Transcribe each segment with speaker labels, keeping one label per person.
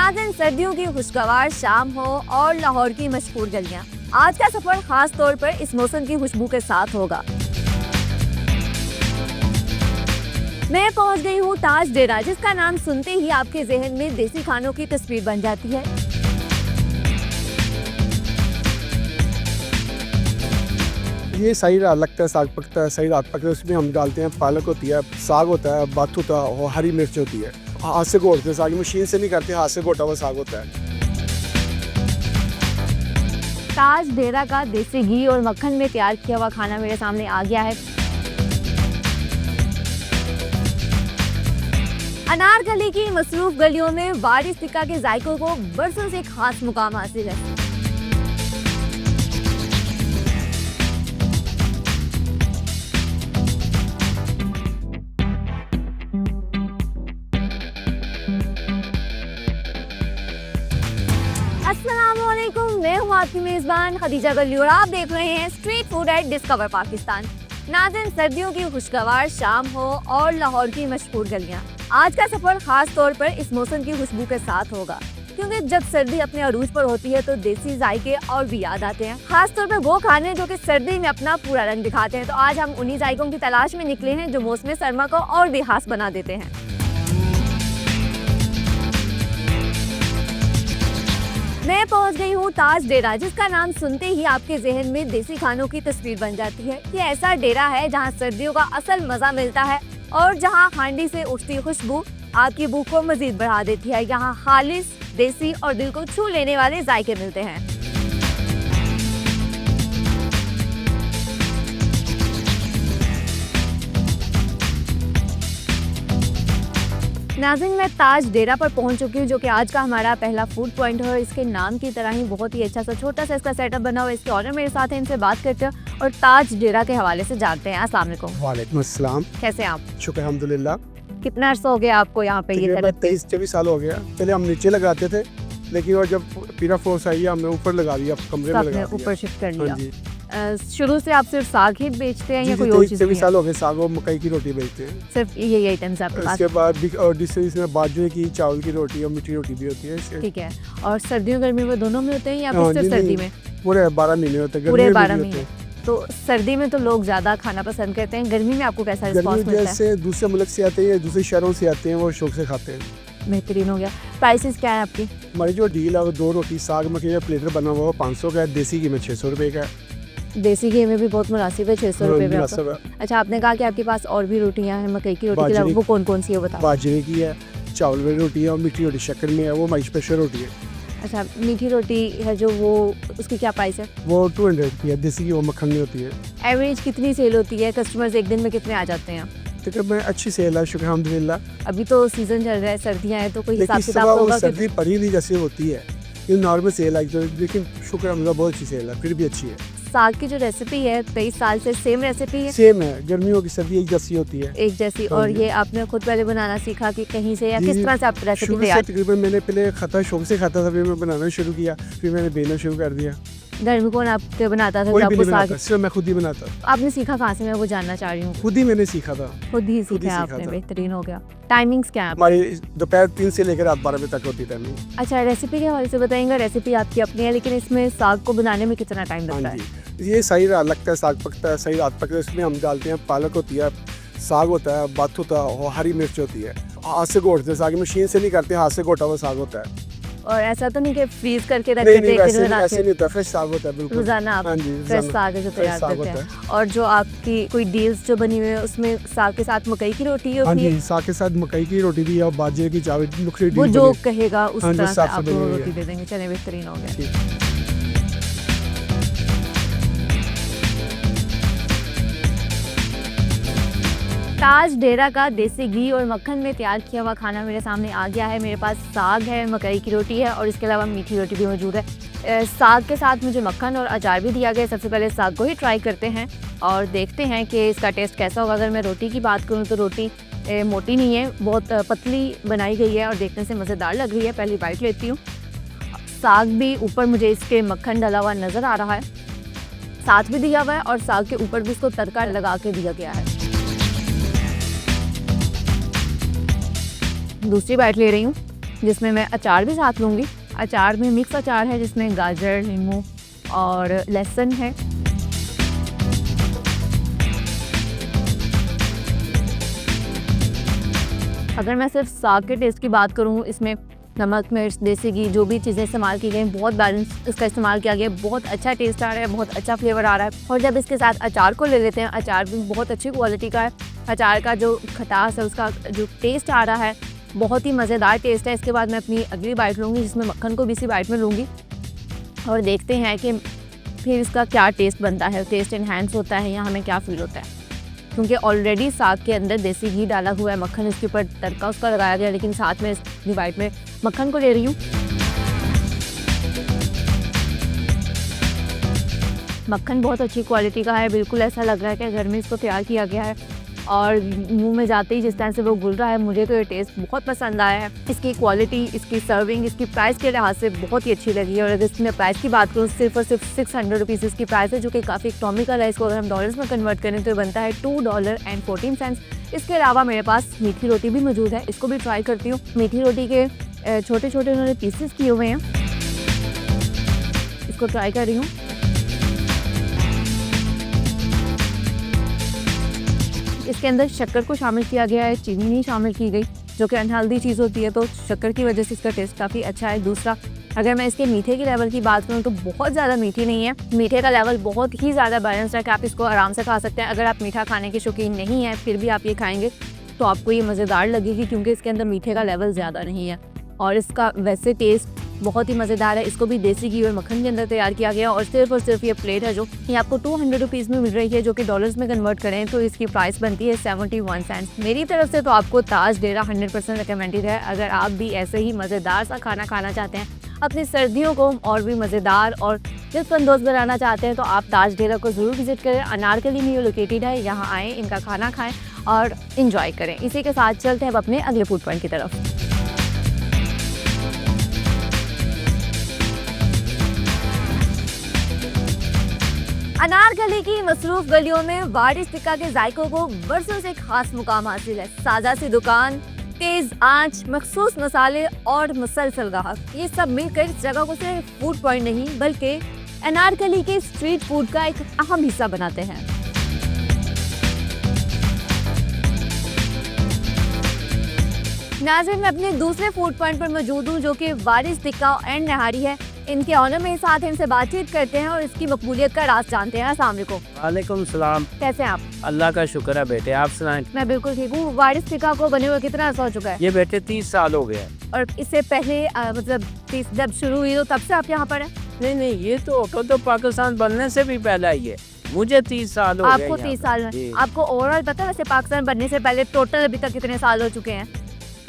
Speaker 1: नाज़रीन, सर्दियों की खुशगवार शाम हो और लाहौर की मशहूर गलियां। आज का सफर खास तौर पर इस मौसम की खुशबू के साथ होगा। मैं पहुंच गई हूँ ताज डेरा, जिसका नाम सुनते ही आपके जहन में देसी खानों की तस्वीर बन जाती है।
Speaker 2: ये सही रात लगता है, साग पकता है, सही रात पकता है। उसमें हम डालते हैं, पालक होती है, साग होता है, बाथ होता है और हरी मिर्च होती है। हाथ से घोटते हैं साग, मशीन से नहीं करते, हाथ से घोटा हुआ साग होता है।
Speaker 1: ताज डेरा का देसी घी और मक्खन में तैयार किया हुआ खाना मेरे सामने आ गया है। अनारकली की मसरूफ गलियों में वारिस टिक्का के जायकों को बरसों से खास मुकाम हासिल है। अस्सलामुअलैकुम, मैं हूँ आपकी मेज़बान खदीजा गली और आप देख रहे हैं street food at discover Pakistan. नाज़रीन, सर्दियों की खुशगवार शाम हो और लाहौर की मशहूर गलियाँ। आज का सफर खास तौर पर इस मौसम की खुशबू के साथ होगा, क्योंकि जब सर्दी अपने अरूज पर होती है तो देसी जायके और भी याद आते हैं। खास तौर पर वो खाने जो कि सर्दी में अपना पूरा रंग दिखाते हैं। तो आज हम उन्हीं जायकों की तलाश में निकले हैं जो मौसम सरमा को और भी खास बना देते हैं। मैं पहुंच गई हूँ ताज डेरा, जिसका नाम सुनते ही आपके जहन में देसी खानों की तस्वीर बन जाती है। ये ऐसा डेरा है जहाँ सर्दियों का असल मजा मिलता है और जहाँ हांडी से उठती खुशबू आपकी भूख को मजीद बढ़ा देती है। यहाँ खालिस, देसी और दिल को छू लेने वाले जायके मिलते हैं। नाज़रीन, मैं ताज डेरा पर पहुंच चुकी हूँ, जो कि आज का हमारा पहला फूड पॉइंट है। इसके नाम की तरह ही बहुत ही अच्छा सा छोटा सा इसका सेटअप बना हुआ है। इसके ऑनर मेरे साथ हैं, इनसे बात करते हैं और ताज डेरा के हवाले से जानते हैं। अस्सलाम वालेकुम।
Speaker 2: वालेकुम अस्सलाम।
Speaker 1: कैसे हैं आप?
Speaker 2: शुक्र अल्हम्दुलिल्लाह।
Speaker 1: कितना अर्सा हो गया आपको यहाँ पे? ये
Speaker 2: 23-24 साल हो गया। पहले हम नीचे लगाते थे, लेकिन और जब पीरा फोर्स आई हमने ऊपर लगा दिया, कमरे में लगा दिया,
Speaker 1: ऊपर शिफ्ट कर
Speaker 2: हाँ
Speaker 1: लिया।
Speaker 2: जी।
Speaker 1: शुरू से आप सिर्फ साग ही बेचते हैं या कोई और चीज़?
Speaker 2: 23 साल हो गए, साग और मकई की रोटी बेचते हैं।
Speaker 1: सिर्फ यही आइटम्स आपके पास?
Speaker 2: उसके बाद और इसमें बाजरे की, चावल की रोटी और मीठी रोटी भी होती है।
Speaker 1: ठीक है। और सर्दियों गर्मी में दोनों में होते हैं या फिर सिर्फ सर्दी में?
Speaker 2: पूरे 12 महीने होते हैं।
Speaker 1: पूरे 12 महीने। तो सर्दी में तो लोग ज़्यादा खाना पसंद करते हैं, गर्मी में आपको कैसा रिस्पॉन्स मिलता है?
Speaker 2: जैसे दूसरे मुल्क से आते हैं, दूसरे शहरों से आते हैं, वो शौक से खाते हैं।
Speaker 1: बेहतरीन हो गया। प्राइसेस क्या है आपकी?
Speaker 2: हमारी जो डील है वो 2 रोटी साग मकई का प्लेटर बना हुआ 500 का है, देसी घी में 600 रुपये का है।
Speaker 1: देसी घी में भी बहुत मुनासिब है, 600 रुपये में
Speaker 2: मुनासिब
Speaker 1: आपका।
Speaker 2: है।
Speaker 1: अच्छा, आपने कहा कि आपके पास और भी रोटियां हैं मकई की रोटी के अलावा, वो कौन कौन सी है बताओ?
Speaker 2: बाजरे की है, चावल वाली रोटी है और मीठी रोटी शक्कर में है, वो हमारी स्पेशल रोटी है।
Speaker 1: अच्छा, मीठी रोटी है जो, वो उसकी क्या प्राइस है?
Speaker 2: वो 200 की है, देसी की वो मक्खन में होती है।
Speaker 1: एवरेज कितनी सेल होती है? कस्टमर्स एक दिन में कितने आ जाते हैं?
Speaker 2: तकरीबन अच्छी सेल है, शुक्र अल्हम्दुलिल्लाह।
Speaker 1: अभी तो सीजन चल रहा है, सर्दियाँ हैं, तो कोई हिसाब
Speaker 2: लेकिन
Speaker 1: किताब होगा?
Speaker 2: सर्दी पड़ी नहीं जैसे होती है, ये नॉर्मल सेल है, लेकिन शुक्र अल्हम्दुलिल्लाह बहुत अच्छी सेल है, फिर भी अच्छी है।
Speaker 1: साग की जो रेसिपी है 23 साल से सेम रेसिपी है?
Speaker 2: सेम है, गर्मियों की सर्दी एक जैसी होती है,
Speaker 1: एक जैसी। और ये आपने खुद पहले बनाना सीखा कि कहीं से, या किस तरह से आप रेसिपी तैयार?
Speaker 2: तकरीबन मैंने पहले खाता शौक से खाता था, फिर मैं बनाना शुरू किया, फिर मैंने बेचना शुरू कर दिया।
Speaker 1: घर में कौन आपके बनाता था?
Speaker 2: कोई भी
Speaker 1: आपको
Speaker 2: नहीं
Speaker 1: साग
Speaker 2: बनाता, सिर्फ मैं खुद ही बनाता।
Speaker 1: आपने सीखा कहाँ से? मैं वो जानना चाह रही हूँ।
Speaker 2: खुद ही मैंने सीखा था।
Speaker 1: खुद ही
Speaker 2: खुद ही
Speaker 1: सीखा
Speaker 2: सीखा
Speaker 1: आपने,
Speaker 2: था।
Speaker 1: बेहतरीन हो गया। टाइमिंग्स क्या है आपकी?
Speaker 2: हमारी दोपहर 3 से लेकर रात 12 बजे तक होती है टाइमिंग।
Speaker 1: अच्छा, रेसिपी के हवाले से बताएंगे। रेसिपी आपकी अपनी है, लेकिन इसमें साग को बनाने में कितना टाइम लगता
Speaker 2: हाँ
Speaker 1: है?
Speaker 2: जी, ये सही रात लगता है, साग पकता है, सही रात पकता है। इसमें हम डालते हैं, पालक होती है, साग होता है, बाथ होता है और हरी मिर्च होती है। हाथ से घोटते हैं साग, मशीन से नहीं करते, हाथ से घोटा हुआ साग होता है।
Speaker 1: और ऐसा तो नहीं कि फ्रीज करके रख
Speaker 2: नहीं
Speaker 1: देते
Speaker 2: नहीं,
Speaker 1: हैं?
Speaker 2: वैसे नहीं होता, फ्रेश साग होता है बिल्कुल।
Speaker 1: रोजाना आप
Speaker 2: हाँ जी,
Speaker 1: फ्रेश
Speaker 2: रोजाना
Speaker 1: साग है जो तैयार
Speaker 2: साग
Speaker 1: करते
Speaker 2: होता
Speaker 1: हैं। और जो आपकी कोई डील्स जो बनी हुई है, उसमें साग के साथ मकई की रोटी
Speaker 2: हाँ
Speaker 1: होती है?
Speaker 2: जी, साग के साथ मकई की रोटी भी है और बाजरे की चावल की नुकरी
Speaker 1: वो जो कहेगा उस
Speaker 2: हाँ जी,
Speaker 1: तरह से
Speaker 2: साफ से
Speaker 1: आप
Speaker 2: बनी हुई
Speaker 1: रोटी
Speaker 2: है।
Speaker 1: दे देंगे। चलिए, बेहतरीन हो गया।
Speaker 2: ठीक।
Speaker 1: ताज डेरा का देसी घी और मक्खन में तैयार किया हुआ खाना मेरे सामने आ गया है। मेरे पास साग है, मकई की रोटी है और इसके अलावा मीठी रोटी भी मौजूद है। साग के साथ मुझे मक्खन और अचार भी दिया गया। सबसे पहले साग को ही ट्राई करते हैं और देखते हैं कि इसका टेस्ट कैसा होगा। अगर मैं रोटी की बात करूँ तो रोटी मोटी नहीं है, बहुत पतली बनाई गई है और देखने से मज़ेदार लग रही है। पहली बाइट लेती हूँ। साग भी ऊपर मुझे इसके मक्खन डला हुआ नज़र आ रहा है, साथ भी दिया हुआ है और साग के ऊपर भी इसको तड़का लगा के दिया गया है। दूसरी बाइट ले रही हूँ। जिसमें मैं अचार भी साथ लूँगी। अचार में मिक्स अचार है जिसमें गाजर, नींबू और लहसुन है। अगर मैं सिर्फ साग के टेस्ट की बात करूँ, इसमें नमक, मिर्च, देसी घी जो भी चीज़ें इस्तेमाल की गई, बहुत बैलेंस इसका इस्तेमाल किया गया है। बहुत अच्छा टेस्ट आ रहा है, बहुत अच्छा फ्लेवर आ रहा है। और जब इसके साथ अचार को ले लेते हैं, अचार भी बहुत अच्छी क्वालिटी का है। अचार का जो खटास है, उसका जो टेस्ट आ रहा है, बहुत ही मज़ेदार टेस्ट है। इसके बाद मैं अपनी अगली बाइट लूँगी, जिसमें मक्खन को भी इसी बाइट में लूँगी और देखते हैं कि फिर इसका क्या टेस्ट बनता है, टेस्ट इन्हेंस होता है या हमें क्या फ़ील होता है। क्योंकि ऑलरेडी साग के अंदर देसी घी डाला हुआ है, मक्खन इसके ऊपर तड़का उसका लगाया गया, लेकिन साथ में इस बाइट में मक्खन को ले रही हूँ। मक्खन बहुत अच्छी क्वालिटी का है, बिल्कुल ऐसा लग रहा है कि घर में इसको तैयार किया गया है और मुंह में जाते ही जिस तरह से वो घुल रहा है, मुझे तो ये टेस्ट बहुत पसंद आया है। इसकी क्वालिटी, इसकी सर्विंग, इसकी प्राइस के लिहाज से बहुत ही अच्छी लगी है। और अगर इसमें प्राइस की बात करूँ, सिर्फ और सिर्फ 600 रुपीज़ इसकी प्राइस है, जो कि काफ़ी इकनॉमिकल है। इसको अगर हम डॉलर्स में कन्वर्ट करें तो बनता है $2.14। इसके अलावा मेरे पास मीठी रोटी भी मौजूद है, इसको भी ट्राई करती हूँ। मीठी रोटी के छोटे छोटे उन्होंने पीसेस किए हुए हैं, इसको ट्राई कर रही हूँ। इसके अंदर शक्कर को शामिल किया गया है, चीनी नहीं शामिल की गई, जो कि अनहेल्दी चीज़ होती है, तो शक्कर की वजह से इसका टेस्ट काफ़ी अच्छा है। दूसरा, अगर मैं इसके मीठे के लेवल की बात करूँ तो बहुत ज़्यादा मीठी नहीं है, मीठे का लेवल बहुत ही ज़्यादा बैलेंस्ड है कि आप इसको आराम से खा सकते हैं। अगर आप मीठा खाने के शौकीन नहीं हैं, फिर भी आप ये खाएंगे तो आपको ये मज़ेदार लगेगी, क्योंकि इसके अंदर मीठे का लेवल ज़्यादा नहीं है और इसका वैसे टेस्ट बहुत ही मज़ेदार है। इसको भी देसी घी और मक्खन के अंदर तैयार किया गया और सिर्फ ये प्लेट है जो ये आपको 200 रुपीज़ में मिल रही है, जो कि डॉलर्स में कन्वर्ट करें तो इसकी प्राइस बनती है 71 सेंट्स। मेरी तरफ से तो आपको ताज डेरा 100% रिकमेंडेड है। अगर आप भी ऐसे ही मज़ेदार सा खाना खाना चाहते हैं, अपनी सर्दियों को और भी मज़ेदार और लुत्फ़अंदोज़ बनाना चाहते हैं, तो आप ताज डेरा को ज़रूर विज़िट करें। अनारकली में लोकेटेड है, यहाँ आएँ, इनका खाना खाएँ और इन्जॉय करें। इसी के साथ चलते हैं अब अपने अगले फूड पॉइंट की तरफ। अनारकली की मसरूफ गलियों में वारिस टिक्का के जायकों को बरसों से खास मुकाम हासिल है। सादा सी दुकान, तेज आंच, मखसूस मसाले और मुसलसल ग्राहक, ये सब मिलकर इस जगह को सिर्फ फूड पॉइंट नहीं बल्कि अनारकली के स्ट्रीट फूड का एक अहम हिस्सा बनाते हैं। नाज़रीन, मैं अपने दूसरे फूड पॉइंट पर मौजूद हूँ, जो कि वारिस टिक्का एंड नहारी है। इनके ऑनर मेरे साथ हैं, इनसे बातचीत करते हैं और इसकी मकबूलियत का राज जानते हैं। अस्सलाम वालेकुम।
Speaker 3: वालेकुम सलाम।
Speaker 1: कैसे हैं आप?
Speaker 3: अल्लाह का शुक्र है बेटे, आप सुनाएं।
Speaker 1: मैं बिल्कुल ठीक हूँ। वारिस टिक्का को बने हुए कितना अर्सा हो चुका है?
Speaker 3: ये बेटे 30 साल हो गया।
Speaker 1: और इससे पहले मतलब जब शुरू हुई तो तब से आप यहाँ पर हैं?
Speaker 3: नहीं, ये तो होटल तो पाकिस्तान बनने से भी पहले ही है। मुझे 30 साल हो गए।
Speaker 1: आपको 30 साल है। आपको ओवरऑल पता है वैसे पाकिस्तान बनने से पहले टोटल अभी तक कितने साल हो चुके हैं?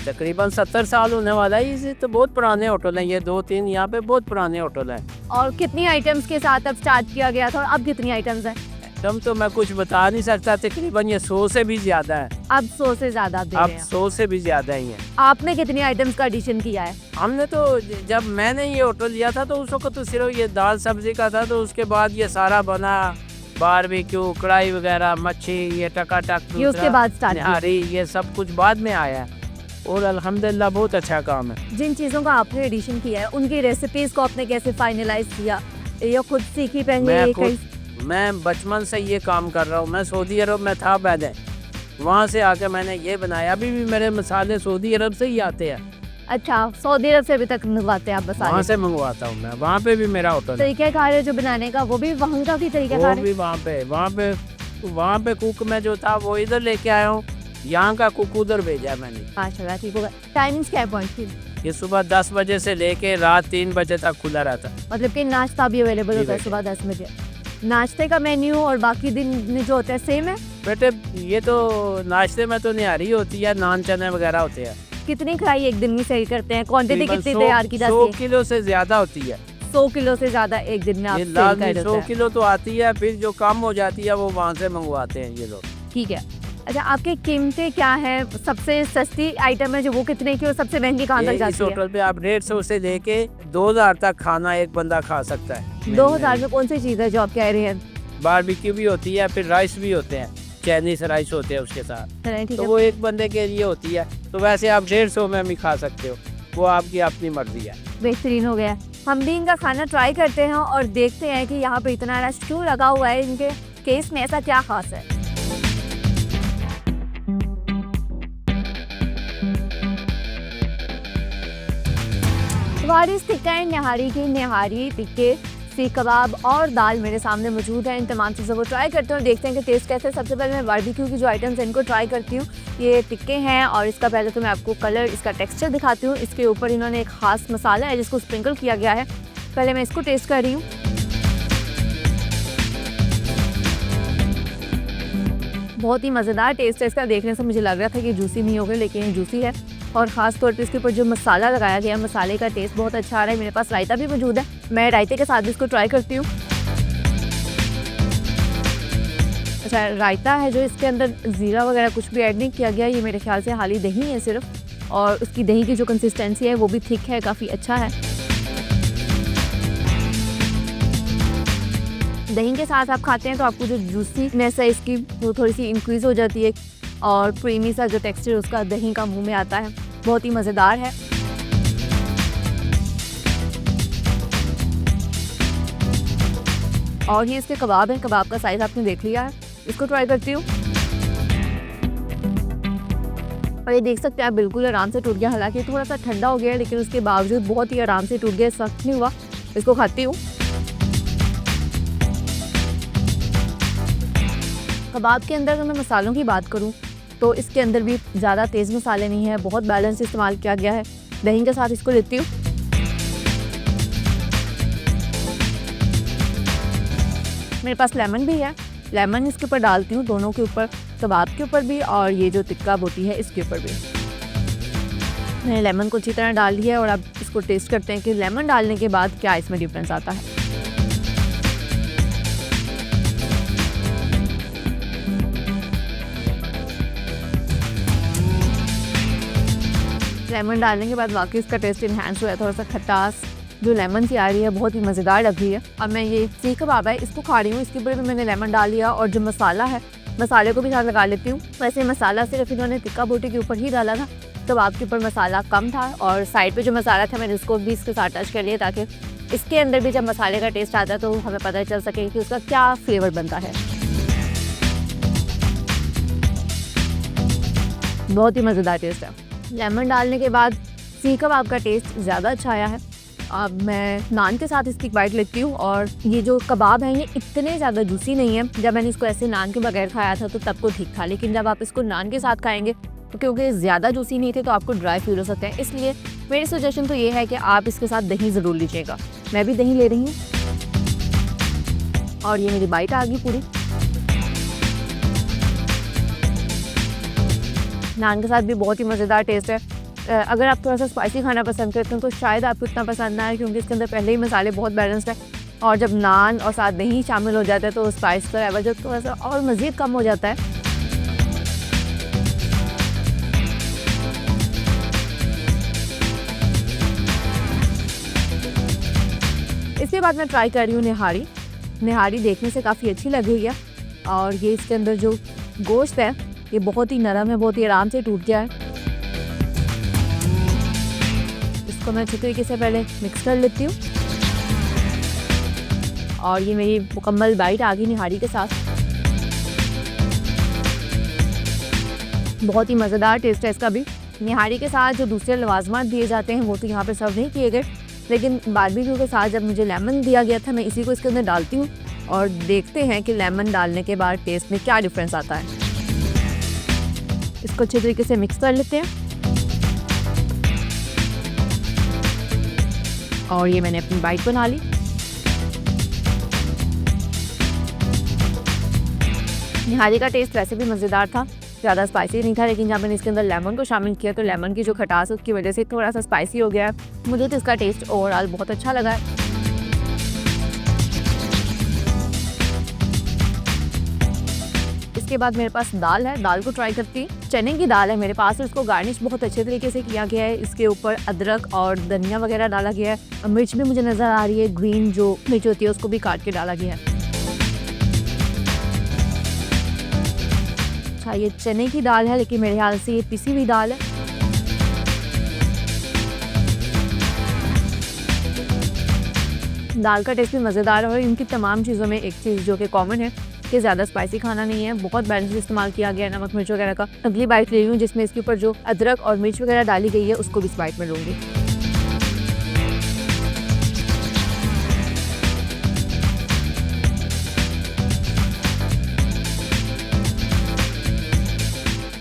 Speaker 3: तकरीबन 70 साल होने वाला है। इसे तो बहुत पुराने होटल हैं, ये 2-3 यहाँ पे बहुत पुराने होटल हैं।
Speaker 1: और कितनी आइटम्स के साथ अब स्टार्ट किया गया था और अब कितनी आइटम्स हैं?
Speaker 3: एकदम तो मैं कुछ बता नहीं सकता, तकरीबन ये 100 से भी ज्यादा है।
Speaker 1: अब 100 से ज्यादा आप दे
Speaker 3: अब
Speaker 1: रहे हैं।
Speaker 3: 100 से भी ज्यादा ही है।
Speaker 1: आपने कितनी आइटम्स का एडिशन किया है?
Speaker 3: हमने तो जब मैंने ये होटल लिया था तो उस वक्त तो सिर्फ ये दाल सब्जी का था, तो उसके बाद ये सारा बना, बारबेक्यू, कढ़ाई वगैरह, मच्छी, ये टकाटक,
Speaker 1: ये उसके बाद स्टार्ट किया।
Speaker 3: निहारी, ये सब कुछ बाद में आया है और अल्हम्दुलिल्लाह बहुत अच्छा काम है।
Speaker 1: जिन चीज़ों का आपने एडिशन किया है उनकी रेसिपीज़ को आपने कैसे फाइनलाइज किया, या खुद सीखी पहले?
Speaker 3: मैं बचपन से ये काम कर रहा हूँ। मैं सऊदी अरब में था पहले, वहाँ से आके मैंने ये बनाया। अभी भी मेरे मसाले सऊदी अरब से ही आते हैं।
Speaker 1: अच्छा, सऊदी अरब से अभी तक मंगवाते हैं आप मसाले?
Speaker 3: वहाँ से मंगवाता हूँ मैं, वहाँ पे भी मेरा होटल है।
Speaker 1: तरीका कार है जो बनाने का, वो भी वहाँ का ही तरीका कार है?
Speaker 3: वो भी वहाँ पे कुक मैं जो था वो इधर लेके आया हूँ, यहाँ का कुक उधर भेजा मैंने।
Speaker 1: माशाल्लाह, ठीक होगा। टाइमिंग्स क्या पॉइंट थी?
Speaker 3: ये सुबह 10 बजे से लेके रात 3 बजे तक खुला रहता।
Speaker 1: मतलब कि नाश्ता भी अवेलेबल होता है सुबह 10 बजे? नाश्ते का मेन्यू और बाकी दिन में जो होता है सेम है?
Speaker 3: बेटे ये तो नाश्ते में तो निहारी होती है, नान चने वगैरह होते हैं।
Speaker 1: कितनी खराई एक दिन में सही करते हैं? क्वांटिटी कितनी तैयार की जाती है?
Speaker 3: 100 किलो से ज्यादा होती है।
Speaker 1: 100 किलो से ज्यादा एक दिन में आप
Speaker 3: ये
Speaker 1: सेल कर देते
Speaker 3: 100
Speaker 1: हैं?
Speaker 3: किलो तो आती है, फिर जो कम हो जाती है वो वहाँ से मंगवाते हैं ये लोग।
Speaker 1: ठीक है। अच्छा, आपके कीमतें क्या है? सबसे सस्ती आइटम है जो वो कितने की और सबसे महंगी कहाँ तक
Speaker 3: इस
Speaker 1: जाती है?
Speaker 3: होटल पे आप 150 से लेके 2000 तक खाना एक बंदा खा सकता है।
Speaker 1: 2000 में कौन सी चीज़ है जो आप कह रहे हैं?
Speaker 3: बारबेक्यू भी होती है, फिर राइस भी होते हैं, चाइनीज राइस होते हैं उसके साथ,
Speaker 1: चलें, ठीक
Speaker 3: तो
Speaker 1: है।
Speaker 3: वो एक बंदे के लिए होती है। तो वैसे आप 150 में भी खा सकते हो। वो आपकी अपनी मर्जी है।
Speaker 1: बेहतरीन हो गया। हम भी इनका खाना ट्राई करते हैं और देखते हैं कि यहाँ पे इतना रश क्यों लगा हुआ है, इनके केस में ऐसा क्या खास है। वारिस टिक्का एंड निहारी की निहारी, टिक्के, सीख कबाब और दाल मेरे सामने मौजूद है। इन तमाम चीज़ों को ट्राई करते हैं और देखते हैं कि टेस्ट कैसे है। सबसे पहले मैं बारबेक्यू की जो आइटम्स हैं इनको ट्राई करती हूँ। ये टिक्के हैं और इसका पहले तो मैं आपको कलर, इसका टेक्सचर दिखाती हूँ। इसके ऊपर इन्होंने एक ख़ास मसाला है जिसको स्प्रिंकल किया गया है। पहले मैं इसको टेस्ट कर रही हूँ। बहुत ही मज़ेदार टेस्ट है इसका। देखने से मुझे लग रहा था कि जूसी नहीं होगा, लेकिन ये जूसी है। और ख़ास तौर पे इसके ऊपर जो मसाला लगाया गया है, मसाले का टेस्ट बहुत अच्छा आ रहा है। मेरे पास रायता भी मौजूद है, मैं रायते के साथ भी इसको ट्राई करती हूँ। अच्छा, रायता है जो इसके अंदर ज़ीरा वगैरह कुछ भी ऐड नहीं किया गया। ये मेरे ख्याल से खाली दही है सिर्फ, और उसकी दही की जो कंसिस्टेंसी है वो भी थिक है, काफ़ी अच्छा है। दही के साथ आप खाते हैं तो आपको जो जूसीनेस है इसकी वो थोड़ी सी इंक्रीज़ हो जाती है, और क्रीमी सा जो टेक्सचर उसका दही का मुंह में आता है, बहुत ही मज़ेदार है। और ये इसके कबाब है, कबाब का साइज़ आपने देख लिया है। इसको ट्राई करती हूँ। और ये देख सकते हैं आप, बिल्कुल आराम से टूट गया। हालांकि थोड़ा सा ठंडा हो गया है, लेकिन उसके बावजूद बहुत ही आराम से टूट गया, सख्त नहीं हुआ। इसको खाती हूँ। कबाब के अंदर अगर मैं मसालों की बात करूं तो इसके अंदर भी ज़्यादा तेज़ मसाले नहीं है, बहुत बैलेंस इस्तेमाल किया गया है। दही के साथ इसको लेती हूँ। मेरे पास लेमन भी है, लेमन इसके ऊपर डालती हूँ, दोनों के ऊपर, कबाब के ऊपर भी और ये जो टिक्का बोटी है इसके ऊपर भी। मैंने लेमन को अच्छी तरह डाल दिया है और अब इसको टेस्ट करते हैं कि लेमन डालने के बाद क्या इसमें डिफरेंस आता है। लेमन डालने के बाद वाकई इसका टेस्ट इन्हांस हुआ है। थोड़ा सा खटास जो लेमन की आ रही है बहुत ही मज़ेदार लग रही है। अब मैं ये सीख कबाब है इसको खा रही हूँ, इसके ऊपर भी मैंने लेमन डाल दिया और जो मसाला है मसाले को भी साथ लगा लेती हूँ। वैसे मसाला सिर्फ इन्होंने टिक्का बोटी के ऊपर ही डाला था, कबाब के ऊपर मसाला कम था, और साइड पे जो मसाला था मैंने उसको भी इसके साथ टच कर लिया, ताकि इसके अंदर भी जब मसाले का टेस्ट आता है तो हमें पता चल सके कि उसका क्या फ्लेवर बनता है। बहुत ही मज़ेदार टेस्ट है। लेमन डालने के बाद सीख कबाब का टेस्ट ज़्यादा अच्छा आया है। अब मैं नान के साथ इसकी बाइट लेती हूँ, और ये जो कबाब हैं ये इतने ज़्यादा जूसी नहीं है। जब मैंने इसको ऐसे नान के बगैर खाया था तो तब को ठीक था, लेकिन जब आप इसको नान के साथ खाएंगे तो क्योंकि ज़्यादा जूसी नहीं थे तो आपको ड्राई फील हो सकता है। इसलिए मेरी सजेशन तो ये है कि आप इसके साथ दही ज़रूर लीजिएगा। मैं भी दही ले रही हूँ और ये मेरी बाइट आ गई पूरी। नान के साथ भी बहुत ही मज़ेदार टेस्ट है। अगर आप थोड़ा सा स्पाइसी खाना पसंद करते हैं तो शायद आपको इतना पसंद ना आए, क्योंकि इसके अंदर पहले ही मसाले बहुत बैलेंस्ड है, और जब नान और साथ दही शामिल हो जाता है तो स्पाइस का लेवल जो थोड़ा सा और मज़ीद कम हो जाता है। इसके बाद मैं ट्राई कर रही हूँ निहारी। निहारी देखने से काफ़ी अच्छी लग रही है, और ये इसके अंदर जो गोश्त है ये बहुत ही नरम है, बहुत ही आराम से टूट गया है। इसको मैं अच्छी तरीके से पहले मिक्स कर लेती हूँ, और ये मेरी मुकम्मल बाइट आ गई निहारी के साथ। बहुत ही मज़ेदार टेस्ट है इसका भी। निहारी के साथ जो दूसरे लवाजमात दिए जाते हैं वो तो यहाँ पे सर्व नहीं किए गए, लेकिन बारबेक्यू के साथ जब मुझे लेमन दिया गया था मैं इसी को इसके अंदर डालती हूँ, और देखते हैं कि लेमन डालने के बाद टेस्ट में क्या डिफरेंस आता है। इसको अच्छे तरीके से मिक्स कर लेते हैं, और ये मैंने अपनी बाइट बना ली। निहारी का टेस्ट वैसे भी मज़ेदार था, ज़्यादा स्पाइसी नहीं था, लेकिन जब मैंने इसके अंदर लेमन को शामिल किया तो लेमन की जो खटास है उसकी वजह से थोड़ा सा स्पाइसी हो गया है। मुझे तो इसका टेस्ट ओवरऑल बहुत अच्छा लगा है। इसके बाद मेरे पास दाल है, दाल को ट्राई करती हूँ। चने की दाल है मेरे पास, और इसको गार्निश बहुत अच्छे तरीके से किया गया है। इसके ऊपर अदरक और धनिया वगैरह डाला गया है। मिर्च भी मुझे नज़र आ रही है, ग्रीन जो मिर्च होती है उसको भी काट के डाला गया है। अच्छा, ये चने की दाल है, लेकिन मेरे ख्याल से ये पिसी हुई दाल है। दाल का टेस्ट भी मज़ेदार है और इनकी तमाम चीज़ों में एक चीज़ जो कि कॉमन है कि ज़्यादा स्पाइसी खाना नहीं है, बहुत बैलेंस इस्तेमाल किया गया है नमक मिर्च वगैरह का। अगली बाइट ले रही हूँ जिसमें इसके ऊपर जो अदरक और मिर्च वगैरह डाली गई है उसको भी इस बाइट में लूँगी।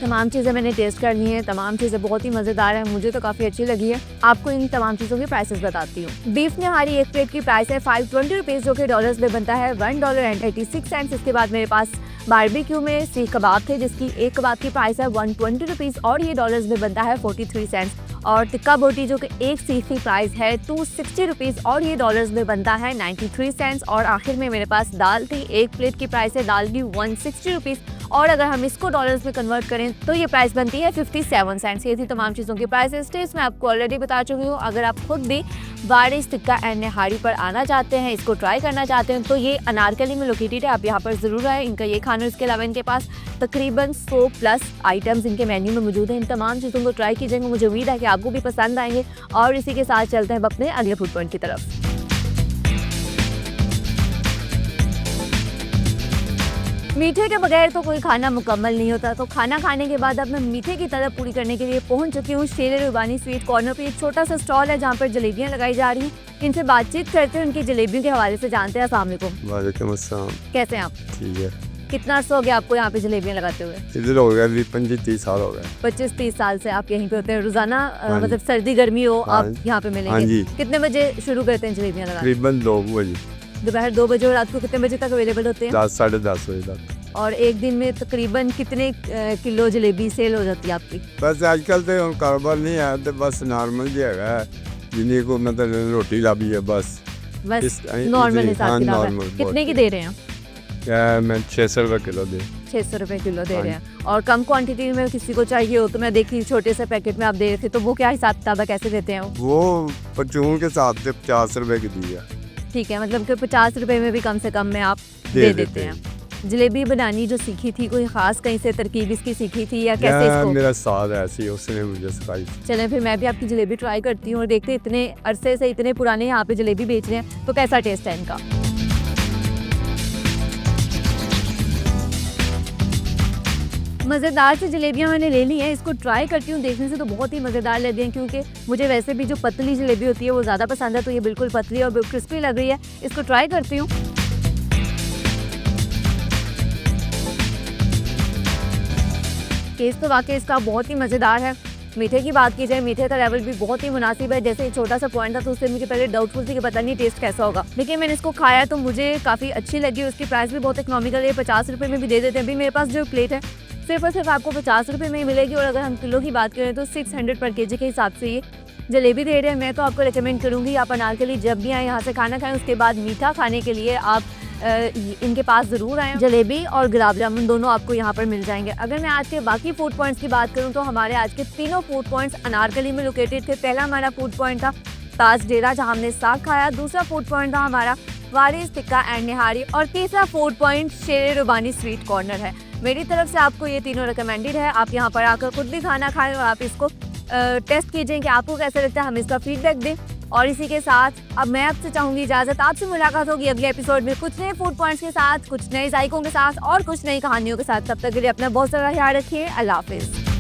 Speaker 1: तमाम चीज़ें मैंने टेस्ट कर ली हैं, तमाम चीज़ें बहुत ही मज़ेदार हैं, मुझे तो काफ़ी अच्छी लगी है। आपको इन तमाम चीज़ों की प्राइसेस बताती हूँ। बीफ निहारी एक प्लेट की प्राइस है 520 रुपीज़ जो कि डॉलर्स में बनता है $1.86। इसके बाद मेरे पास बारबेक्यू में सीख कबाब थे जिसकी एक कबाब की प्राइस है 120 रुपीज़ और ये डॉलर्स में बनता है 43 सेंट्स। और टिक्का बोटी जो कि एक सीख की प्राइस है 260 रुपीज़ और ये डॉलर्स में बनता है 93 सेंट्स। और आखिर में मेरे पास दाल थी, एक प्लेट की प्राइस है दाल की 160 रुपीज़ और अगर हम इसको डॉलर्स में कन्वर्ट करें तो ये प्राइस बनती है 57 सेंट्स। ये थी तमाम चीज़ों की प्राइसेस। टेस्ट मैं आपको ऑलरेडी बता चुकी हूँ। अगर आप खुद भी वारिस टिक्का एंड निहारी पर आना चाहते हैं, इसको ट्राई करना चाहते हैं तो ये अनारकली में लोकेटेड है, आप यहाँ पर ज़रूर आए। इनका ये खाना, इसके अलावा इनके पास तकरीबन 100+ आइटम्स इनके मेन्यू में मौजूद हैं। इन तमाम चीज़ों को ट्राई कीजिएगा, मुझे उम्मीद है कि आपको भी पसंद आएंगे। और इसी के साथ चलते हैं अपने अगले फूड पॉइंट की तरफ। मीठे के बगैर तो कोई खाना मुकम्मल नहीं होता, तो खाना खाने के बाद अब मैं मीठे की तलब पूरी करने के लिए पहुंच चुकी हूँ शेर रुबानी स्वीट कॉर्नर पे। एक छोटा सा स्टॉल है जहाँ पर जलेबियाँ लगाई जा रही हैं। इनसे बातचीत करते हैं, उनकी जलेबियों के हवाले से जानते हैं। अस्सलाम वालेकुम।
Speaker 4: वालेकुम अस्सलाम।
Speaker 1: कैसे हैं आप?
Speaker 4: ठीक है।
Speaker 1: कितना अर्सा हो गया आपको यहाँ पे जलेबियाँ लगाते हुए?
Speaker 4: इधर हो गया 25-30 साल हो गए।
Speaker 1: 25-30 साल से आप यहीं पे होते हैं रोजाना?
Speaker 4: हाँ जी।
Speaker 1: मतलब सर्दी गर्मी हो
Speaker 4: हाँ
Speaker 1: आप यहाँ पे
Speaker 4: हाँ
Speaker 1: मिलेंगे?
Speaker 4: जी।
Speaker 1: कितने बजे शुरू करते हैं जलेबियाँ लगाना?
Speaker 4: तकरीबन 2 बजे,
Speaker 1: दोपहर 2 बजे। और रात को कितने बजे तक अवेलेबल होते हैं?
Speaker 4: 10-10:30 बजे तक।
Speaker 1: और एक दिन में तकरीबन कितने किलो जलेबी सेल हो जाती है आपकी?
Speaker 4: बस आजकल तो हम कारोबार नहीं है तो बस नॉर्मल जी है, जिन्हें को मतलब रोटी लाभी है बस
Speaker 1: बस नॉर्मल हिसाब किताब है।
Speaker 4: नॉर्मल
Speaker 1: कितने की दे रहे हैं?
Speaker 4: क्या मैं 600 रुपये किलो दे
Speaker 1: 600 रुपये किलो दे रहे हैं। और कम क्वांटिटी में किसी को चाहिए हो तो मैं देखी छोटे से पैकेट में आप दे रहे थे, तो वो क्या हिसाब किताब है, कैसे देते हैं वो?
Speaker 4: वो परचून के साथ 50 रुपये की दी है।
Speaker 1: ठीक है, मतलब कि 50 रुपये में भी कम से कम में आप दे देते हैं। जलेबी बनानी जो सीखी थी, कोई खास कहीं से तरकीब इसकी सीखी थी या कैसे इसको?
Speaker 4: मेरा साथ ऐसी उसने मुझे सिखाई।
Speaker 1: चलें फिर मैं भी आपकी जलेबी ट्राई करती हूँ और देखते हैं इतने अरसे से इतने पुराने यहाँ पे जलेबी बेच रहे हैं तो कैसा टेस्ट है इनका। मज़ेदार सी जलेबियाँ मैंने ले ली हैं, इसको ट्राई करती हूँ। देखने से तो बहुत ही मज़ेदार लग रही हैं क्योंकि मुझे वैसे भी जो पतली जलेबी होती है वो ज़्यादा पसंद है, तो ये बिल्कुल पतली और बिल्कुल क्रिस्पी लग रही है। इसको ट्राई करती हूँ। टेस्ट तो वाकई इसका बहुत ही मज़ेदार है। मीठे की बात की जाए, मीठे का लेवल भी बहुत ही मुनासिब है। जैसे छोटा सा पॉइंट था तो उससे मुझे पहले डाउटफुल थी कि पता नहीं टेस्ट कैसा होगा, लेकिन मैंने इसको खाया तो मुझे काफ़ी अच्छी लगी। उसकी प्राइस भी बहुत इकोनॉमिकल है, 50 रुपये में भी दे देते हैं। अभी मेरे पास जो प्लेट है सिर्फ और सिर्फ आपको 50 रुपये में ही मिलेगी। और अगर हम किलो की बात करें तो 600 पर केजी के हिसाब से ये जलेबी दे रहे हैं। मैं तो आपको रिकमेंड करूँगी आप अनारकली जब भी आए यहाँ से खाना खाएं, उसके बाद मीठा खाने के लिए आप इनके पास ज़रूर आएँ। जलेबी और गुलाब जामुन दोनों आपको यहाँ पर मिल जाएंगे। अगर मैं आज के बाकी फूड पॉइंट्स की बात करूँ तो हमारे आज के तीनों फूड पॉइंट्स अनारकली में लोकेटेड थे। पहला हमारा फूड पॉइंट था ताज डेरा जहाँ हमने साग खाया, दूसरा फूड पॉइंट था हमारा वारिस टिक्का एंड निहारी और तीसरा फूड पॉइंट शेर रुबानी स्वीट कॉर्नर है। मेरी तरफ से आपको ये तीनों रिकमेंडेड है। आप यहाँ पर आकर खुद भी खाना खाएं और आप इसको टेस्ट कीजिए कि आपको कैसा लगता है, हम इसका फीडबैक दें। और इसी के साथ अब मैं आपसे चाहूँगी इजाज़त, आपसे मुलाकात होगी अगले एपिसोड में कुछ नए फूड पॉइंट्स के साथ, कुछ नए जायकों के साथ और कुछ नई कहानियों के साथ। तब तक के लिए अपना बहुत सारा ख्याल रखिए। अल्लाह हाफिज़।